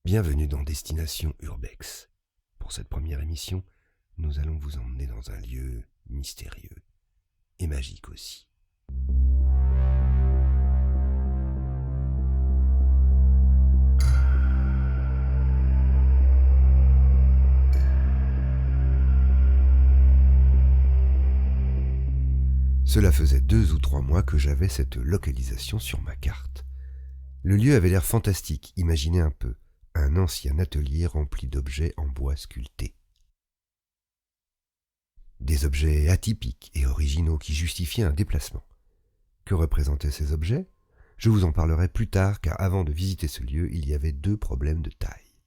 Bienvenue dans Destination Urbex. Pour cette première émission, nous allons vous emmener dans un lieu mystérieux et magique aussi. Cela faisait 2 ou 3 mois que j'avais cette localisation sur ma carte. Le lieu avait l'air fantastique, imaginez un peu. Un ancien atelier rempli d'objets en bois sculptés. Des objets atypiques et originaux qui justifiaient un déplacement. Que représentaient ces objets ? Je vous en parlerai plus tard, car avant de visiter ce lieu, il y avait 2 problèmes de taille.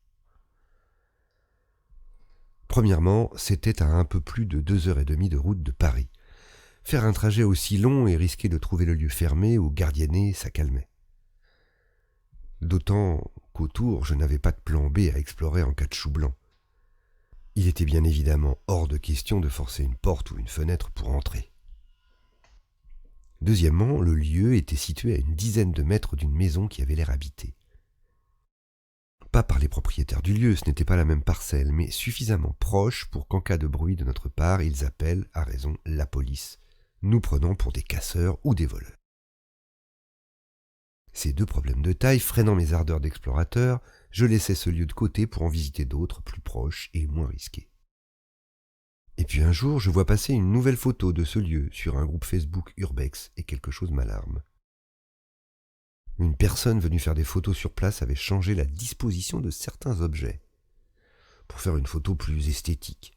Premièrement, c'était à un peu plus de 2h30 de route de Paris. Faire un trajet aussi long et risquer de trouver le lieu fermé ou gardienné, ça calmait. D'autant qu'autour, je n'avais pas de plan B à explorer en cas de chou blanc. Il était bien évidemment hors de question de forcer une porte ou une fenêtre pour entrer. Deuxièmement, le lieu était situé à une dizaine de mètres d'une maison qui avait l'air habitée. Pas par les propriétaires du lieu, ce n'était pas la même parcelle, mais suffisamment proche pour qu'en cas de bruit de notre part, ils appellent, à raison, la police, nous prenant pour des casseurs ou des voleurs. Ces 2 problèmes de taille freinant mes ardeurs d'explorateur, je laissais ce lieu de côté pour en visiter d'autres plus proches et moins risqués. Et puis un jour, je vois passer une nouvelle photo de ce lieu sur un groupe Facebook Urbex et quelque chose m'alarme. Une personne venue faire des photos sur place avait changé la disposition de certains objets pour faire une photo plus esthétique.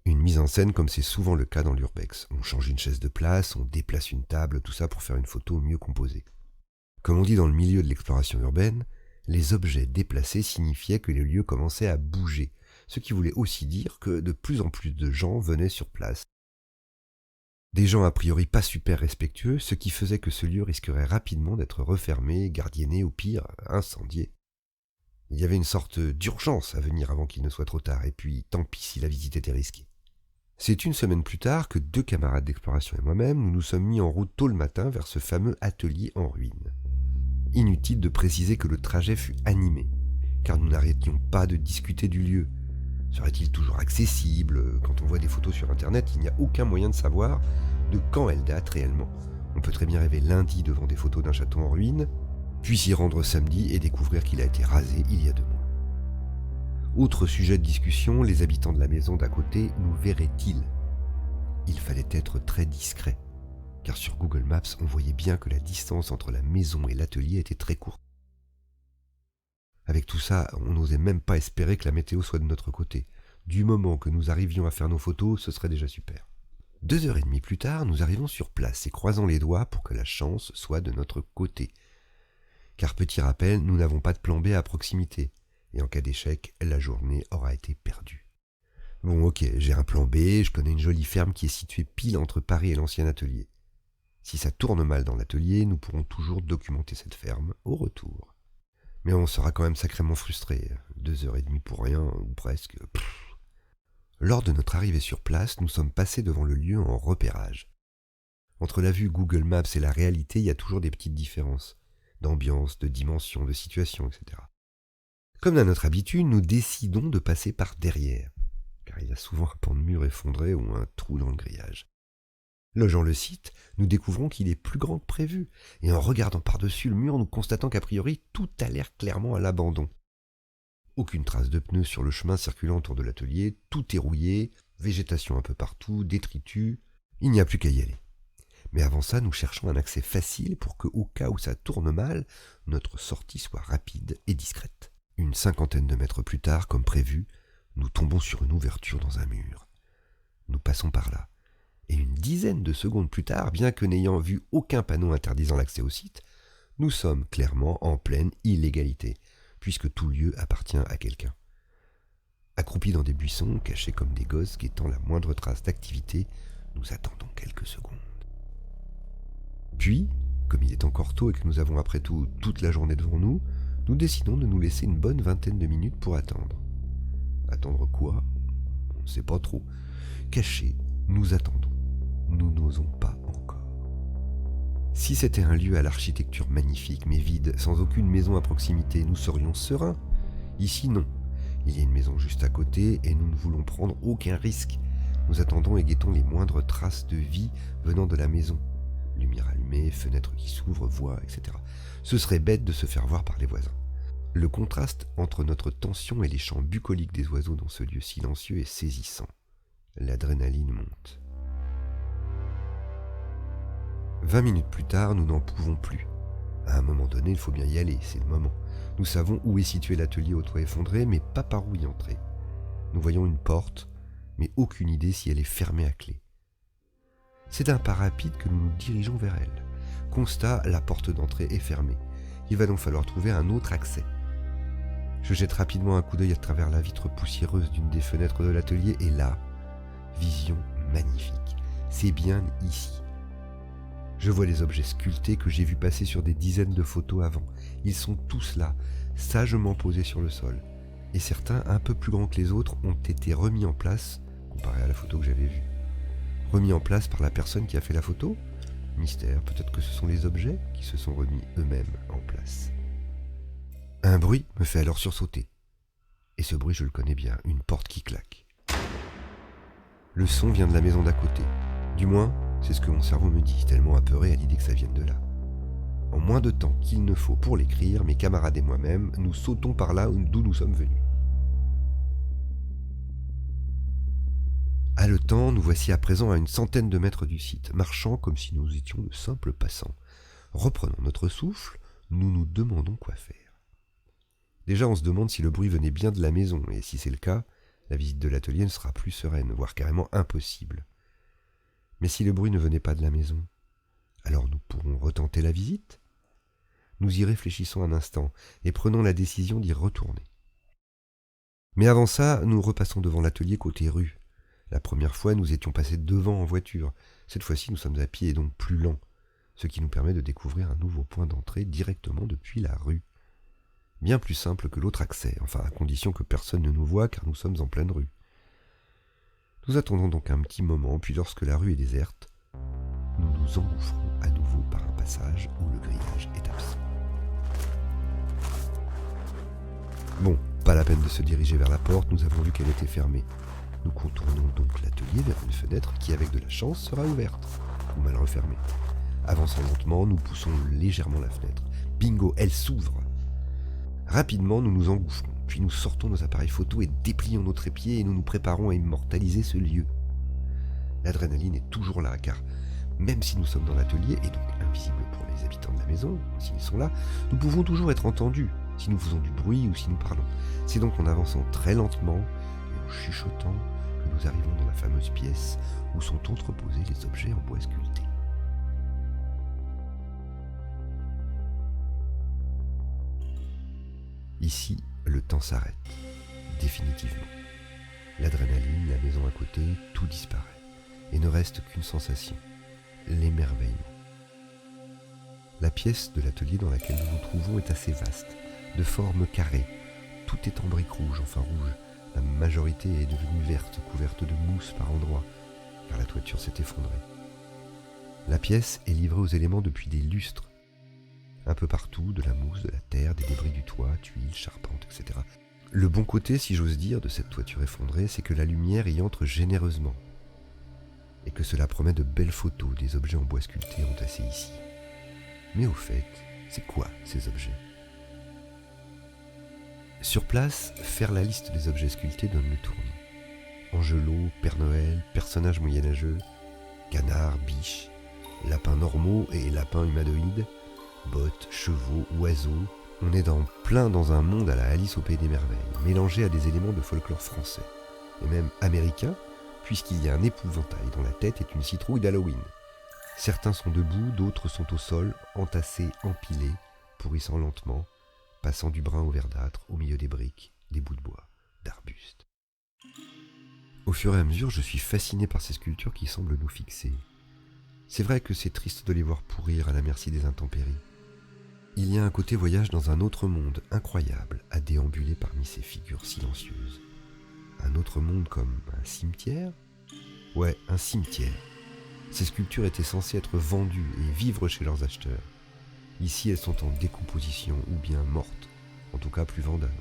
Une mise en scène comme c'est souvent le cas dans l'Urbex. On change une chaise de place, on déplace une table, tout ça pour faire une photo mieux composée. Comme on dit dans le milieu de l'exploration urbaine, les objets déplacés signifiaient que les lieux commençaient à bouger, ce qui voulait aussi dire que de plus en plus de gens venaient sur place. Des gens a priori pas super respectueux, ce qui faisait que ce lieu risquerait rapidement d'être refermé, gardienné ou pire, incendié. Il y avait une sorte d'urgence à venir avant qu'il ne soit trop tard, et puis tant pis si la visite était risquée. C'est une semaine plus tard que 2 camarades d'exploration et moi-même, nous nous sommes mis en route tôt le matin vers ce fameux atelier en ruine. Inutile de préciser que le trajet fut animé, car nous n'arrêtions pas de discuter du lieu. Serait-il toujours accessible ? Quand on voit des photos sur internet, il n'y a aucun moyen de savoir de quand elle date réellement. On peut très bien rêver lundi devant des photos d'un château en ruine, puis s'y rendre samedi et découvrir qu'il a été rasé il y a 2 mois. Autre sujet de discussion, les habitants de la maison d'à côté nous verraient-ils ? Il fallait être très discret, car sur Google Maps, on voyait bien que la distance entre la maison et l'atelier était très courte. Avec tout ça, on n'osait même pas espérer que la météo soit de notre côté. Du moment que nous arrivions à faire nos photos, ce serait déjà super. 2h30 plus tard, nous arrivons sur place et croisons les doigts pour que la chance soit de notre côté. Car petit rappel, nous n'avons pas de plan B à proximité, et en cas d'échec, la journée aura été perdue. Bon ok, j'ai un plan B, je connais une jolie ferme qui est située pile entre Paris et l'ancien atelier. Si ça tourne mal dans l'atelier, nous pourrons toujours documenter cette ferme au retour. Mais on sera quand même sacrément frustré. 2h30 pour rien, ou presque. Lors de notre arrivée sur place, nous sommes passés devant le lieu en repérage. Entre la vue Google Maps et la réalité, il y a toujours des petites différences. D'ambiance, de dimension, de situation, etc. Comme à notre habitude, nous décidons de passer par derrière, car il y a souvent un pan de mur effondré ou un trou dans le grillage. Logeant le site, nous découvrons qu'il est plus grand que prévu, et en regardant par-dessus le mur, nous constatons qu'a priori, tout a l'air clairement à l'abandon. Aucune trace de pneus sur le chemin circulant autour de l'atelier, tout est rouillé, végétation un peu partout, détritus, il n'y a plus qu'à y aller. Mais avant ça, nous cherchons un accès facile pour que, au cas où ça tourne mal, notre sortie soit rapide et discrète. Une 50aine de mètres plus tard, comme prévu, nous tombons sur une ouverture dans un mur. Nous passons par là. Et une dizaine de secondes plus tard, bien que n'ayant vu aucun panneau interdisant l'accès au site, nous sommes clairement en pleine illégalité, puisque tout lieu appartient à quelqu'un. Accroupis dans des buissons, cachés comme des gosses guettant la moindre trace d'activité, nous attendons quelques secondes. Puis, comme il est encore tôt et que nous avons après tout toute la journée devant nous, nous décidons de nous laisser une bonne vingtaine de minutes pour attendre. Attendre quoi ? On ne sait pas trop. Cachés, nous attendons. Nous n'osons pas encore. Si c'était un lieu à l'architecture magnifique mais vide, sans aucune maison à proximité, nous serions sereins. Ici, non. Il y a une maison juste à côté et nous ne voulons prendre aucun risque. Nous attendons et guettons les moindres traces de vie venant de la maison. Lumière allumée, fenêtres qui s'ouvrent, voix, etc. Ce serait bête de se faire voir par les voisins. Le contraste entre notre tension et les chants bucoliques des oiseaux dans ce lieu silencieux est saisissant. L'adrénaline monte. 20 minutes plus tard, nous n'en pouvons plus. À un moment donné, il faut bien y aller, c'est le moment. Nous savons où est situé l'atelier au toit effondré, mais pas par où y entrer. Nous voyons une porte, mais aucune idée si elle est fermée à clé. C'est d'un pas rapide que nous nous dirigeons vers elle. Constat, la porte d'entrée est fermée. Il va donc falloir trouver un autre accès. Je jette rapidement un coup d'œil à travers la vitre poussiéreuse d'une des fenêtres de l'atelier et là, vision magnifique. C'est bien ici. Je vois les objets sculptés que j'ai vus passer sur des dizaines de photos avant. Ils sont tous là, sagement posés sur le sol. Et certains, un peu plus grands que les autres, ont été remis en place, comparé à la photo que j'avais vue. Remis en place par la personne qui a fait la photo ? Mystère, peut-être que ce sont les objets qui se sont remis eux-mêmes en place. Un bruit me fait alors sursauter. Et ce bruit, je le connais bien, une porte qui claque. Le son vient de la maison d'à côté. Du moins, c'est ce que mon cerveau me dit, tellement apeuré à l'idée que ça vienne de là. En moins de temps qu'il ne faut pour l'écrire, mes camarades et moi-même, nous sautons par là d'où nous sommes venus. Haletant, nous voici à présent à une centaine de mètres du site, marchant comme si nous étions de simples passants. Reprenons notre souffle, nous nous demandons quoi faire. Déjà, on se demande si le bruit venait bien de la maison, et si c'est le cas, la visite de l'atelier ne sera plus sereine, voire carrément impossible. Mais si le bruit ne venait pas de la maison, alors nous pourrons retenter la visite ? Nous y réfléchissons un instant, et prenons la décision d'y retourner. Mais avant ça, nous repassons devant l'atelier côté rue. La première fois, nous étions passés devant en voiture. Cette fois-ci, nous sommes à pied et donc plus lents, ce qui nous permet de découvrir un nouveau point d'entrée directement depuis la rue. Bien plus simple que l'autre accès, enfin à condition que personne ne nous voie car nous sommes en pleine rue. Nous attendons donc un petit moment, puis lorsque la rue est déserte, nous nous engouffrons à nouveau par un passage où le grillage est absent. Bon, pas la peine de se diriger vers la porte, nous avons vu qu'elle était fermée. Nous contournons donc l'atelier vers une fenêtre qui, avec de la chance, sera ouverte, ou mal refermée. Avançant lentement, nous poussons légèrement la fenêtre. Bingo, elle s'ouvre. Rapidement, nous nous engouffrons, puis nous sortons nos appareils photo et déplions nos trépieds et nous nous préparons à immortaliser ce lieu. L'adrénaline est toujours là, car même si nous sommes dans l'atelier, et donc invisibles pour les habitants de la maison, s'ils sont là, nous pouvons toujours être entendus, si nous faisons du bruit ou si nous parlons. C'est donc en avançant très lentement et en chuchotant que nous arrivons dans la fameuse pièce où sont entreposés les objets en bois sculpté. Ici, le temps s'arrête, définitivement. L'adrénaline, la maison à côté, tout disparaît, et ne reste qu'une sensation, l'émerveillement. La pièce de l'atelier dans laquelle nous nous trouvons est assez vaste, de forme carrée. Tout est en briques rouges, enfin rouge. La majorité est devenue verte, couverte de mousse par endroits, car la toiture s'est effondrée. La pièce est livrée aux éléments depuis des lustres. Un peu partout, de la mousse, de la terre, des débris du toit, tuiles, charpentes, etc. Le bon côté, si j'ose dire, de cette toiture effondrée, c'est que la lumière y entre généreusement. Et que cela promet de belles photos des objets en bois sculptés entassés ici. Mais au fait, c'est quoi ces objets ? Sur place, faire la liste des objets sculptés donne le tournis. Angelots, Père Noël, personnages moyenâgeux, canards, biches, lapins normaux et lapins humanoïdes, bottes, chevaux, oiseaux. On est plein dans un monde à la Alice au Pays des Merveilles, mélangé à des éléments de folklore français, et même américain, puisqu'il y a un épouvantail dont la tête est une citrouille d'Halloween. Certains sont debout, d'autres sont au sol, entassés, empilés, pourrissant lentement, passant du brun au verdâtre, au milieu des briques, des bouts de bois, d'arbustes. Au fur et à mesure, je suis fasciné par ces sculptures qui semblent nous fixer. C'est vrai que c'est triste de les voir pourrir à la merci des intempéries. Il y a un côté voyage dans un autre monde incroyable à déambuler parmi ces figures silencieuses. Un autre monde comme un cimetière ? Ouais, un cimetière. Ces sculptures étaient censées être vendues et vivre chez leurs acheteurs. Ici, elles sont en décomposition ou bien mortes, en tout cas plus vendables.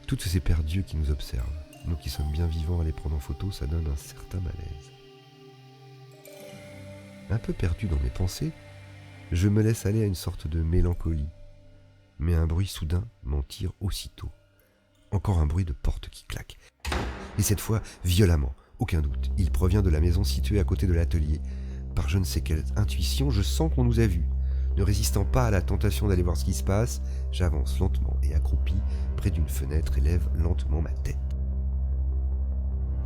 Toutes ces paires d'yeux qui nous observent, nous qui sommes bien vivants à les prendre en photo, ça donne un certain malaise. Un peu perdu dans mes pensées, je me laisse aller à une sorte de mélancolie. Mais un bruit soudain m'en tire aussitôt. Encore un bruit de porte qui claque. Et cette fois, violemment, aucun doute, il provient de la maison située à côté de l'atelier. Par je ne sais quelle intuition, je sens qu'on nous a vus. Ne résistant pas à la tentation d'aller voir ce qui se passe, j'avance lentement et accroupi près d'une fenêtre et lève lentement ma tête.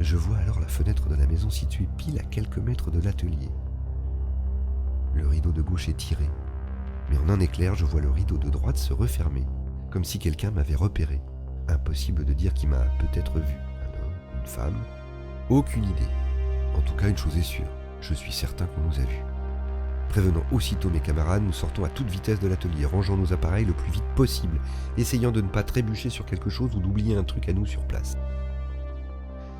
Je vois alors la fenêtre de la maison située pile à quelques mètres de l'atelier. Le rideau de gauche est tiré, mais en un éclair, je vois le rideau de droite se refermer, comme si quelqu'un m'avait repéré. Impossible de dire qui m'a peut-être vu, un homme, une femme, aucune idée. En tout cas, une chose est sûre, je suis certain qu'on nous a vus. Prévenant aussitôt mes camarades, nous sortons à toute vitesse de l'atelier, rangeant nos appareils le plus vite possible, essayant de ne pas trébucher sur quelque chose ou d'oublier un truc à nous sur place.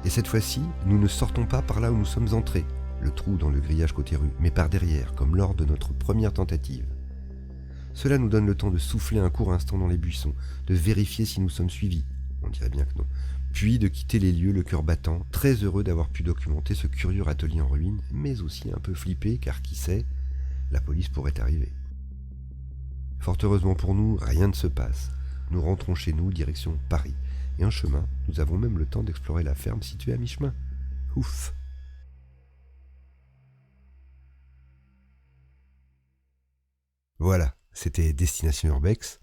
Et cette fois-ci, nous ne sortons pas par là où nous sommes entrés, le trou dans le grillage côté rue, mais par derrière, comme lors de notre première tentative. Cela nous donne le temps de souffler un court instant dans les buissons, de vérifier si nous sommes suivis, on dirait bien que non, puis de quitter les lieux le cœur battant, très heureux d'avoir pu documenter ce curieux atelier en ruine, mais aussi un peu flippé, car qui sait, la police pourrait arriver. Fort heureusement pour nous, rien ne se passe. Nous rentrons chez nous, direction Paris, et en chemin, nous avons même le temps d'explorer la ferme située à mi-chemin. Ouf! Voilà, c'était Destination Urbex.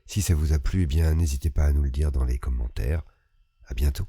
Si ça vous a plu, eh bien n'hésitez pas à nous le dire dans les commentaires. À bientôt.